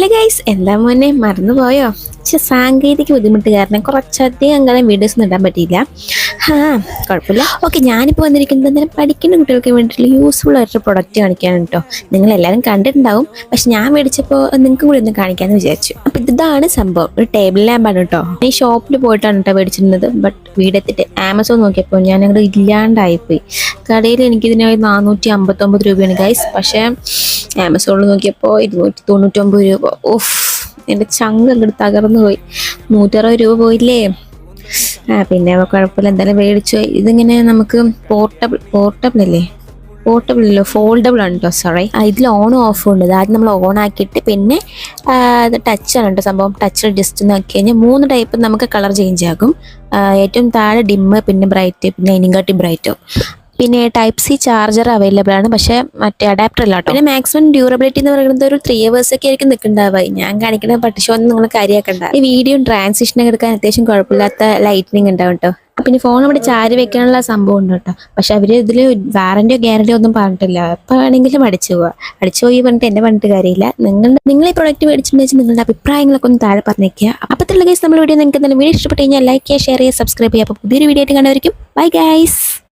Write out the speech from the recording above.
Hello guys, എന്താ മോനെ മറന്നുപോയോ? പക്ഷെ സാങ്കേതിക ബുദ്ധിമുട്ട് കാരണം കുറച്ചധികം കാലം വീഡിയോസ് ഒന്നും ഇടാൻ പറ്റിയില്ല. കുഴപ്പമില്ല. ഓക്കെ, ഞാനിപ്പോൾ വന്നിരിക്കുന്നത് എന്തായാലും പഠിക്കുന്ന കുട്ടികൾക്ക് വേണ്ടിയിട്ടുള്ള യൂസ്ഫുൾ ആയിട്ടൊരു പ്രൊഡക്റ്റ് കാണിക്കാനാണ് കേട്ടോ. നിങ്ങളെല്ലാവരും കണ്ടിട്ടുണ്ടാവും, പക്ഷെ ഞാൻ മേടിച്ചപ്പോൾ നിങ്ങൾക്കും കൂടി ഒന്ന് കാണിക്കാമെന്ന് വിചാരിച്ചു. അപ്പം ഇതാണ് സംഭവം, ഒരു ടേബിൾ ലാമ്പാണ് കേട്ടോ. ഈ ഷോപ്പിൽ പോയിട്ടാണ് കേട്ടോ മേടിച്ചിരുന്നത്. ബട്ട് വീടെത്തിട്ട് ആമസോൺ നോക്കിയപ്പോൾ ഞാൻ അങ്ങോട്ട് ഇല്ലാണ്ടായിപ്പോയി. കടയിൽ എനിക്കിതിനായി 459 രൂപയാണ് ഗൈസ്. പക്ഷേ ആമസോണിൽ നോക്കിയപ്പോൾ 299 രൂപ. ഓഫ്, എൻ്റെ ചങ്ക് അങ്ങോട്ട് തകർന്നു പോയി. 160 രൂപ പോയില്ലേ. പിന്നെ കുഴപ്പമില്ല, എന്തായാലും മേടിച്ചു. ഇതിങ്ങനെ നമുക്ക് പോർട്ടബിൾ അല്ലല്ലോ, ഫോൾഡബിൾ ആണ് കേട്ടോ. സോറി, ഇതിൽ ഓണും ഓഫും ഉണ്ട്. ആദ്യം നമ്മൾ ഓൺ ആക്കിയിട്ട് പിന്നെ ടച്ചാണ് കേട്ടോ സംഭവം. ടച്ചിൽ ജസ്റ്റ് നോക്കി കഴിഞ്ഞാൽ 3 ടൈപ്പ് നമുക്ക് കളർ ചേഞ്ച് ആകും. ഏറ്റവും താഴെ ഡിമ്മ്, പിന്നെ ബ്രൈറ്റ്, പിന്നെ ഇതിനെക്കാട്ടി ബ്രൈറ്റോ. പിന്നെ ടൈപ്പ് സി ചാർജർ അവൈലബിൾ ആണ്, പക്ഷേ മറ്റേ അഡാപ്റ്റർ അല്ല കേട്ടോ. പിന്നെ മാക്സിമം ഡ്യൂറബിലിറ്റി എന്ന് പറയുന്നത് ഒരു 3 hours ഒക്കെ ആയിരിക്കും നിൽക്കുന്നുണ്ടാവുക. ഞാൻ കാണിക്കുന്ന പട്ടിഷോ ഒന്നും നിങ്ങൾ കാര്യമാക്കണ്ട. ഈ വീഡിയോ ട്രാൻസിഷൻ എടുക്കാൻ അത്യാവശ്യം കുഴപ്പമില്ലാത്ത ലൈറ്റനിങ് ഉണ്ടാവും കേട്ടോ. പിന്നെ ഫോൺ ഇവിടെ ചാരി വെക്കാനുള്ള സംഭവം ഉണ്ട് കേട്ടോ. പക്ഷെ അവർ ഇതിൽ വാറന്റിയോ ഗ്യാരണ്ടിയോ ഒന്നും പറഞ്ഞിട്ടില്ല. എപ്പോൾ വേണമെങ്കിലും അടിച്ചു പോയി പറഞ്ഞിട്ട് എന്നെ പറഞ്ഞിട്ട് കാര്യമില്ല. നിങ്ങൾ ഈ പ്രൊഡക്റ്റ് മേടിച്ചിട്ടുണ്ടെങ്കിൽ നിങ്ങളുടെ അഭിപ്രായങ്ങളൊക്കെ ഒന്ന് താഴെ പറഞ്ഞേക്കുക. അപ്പോഴത്തെ ഗൈസ്, നമ്മൾ വീഡിയോ നിങ്ങൾക്ക് എന്തെങ്കിലും വീഡിയോ ഇഷ്ടപ്പെട്ട് കഴിഞ്ഞാൽ ലൈക്ക് ചെയ്യുക, ഷെയർ ചെയ്യുക, സബ്സ്ക്രൈബ് ചെയ്യുക. അപ്പോൾ പുതിയൊരു വീഡിയോ ആയിട്ട് കാണുമായിരിക്കും. Bye guys.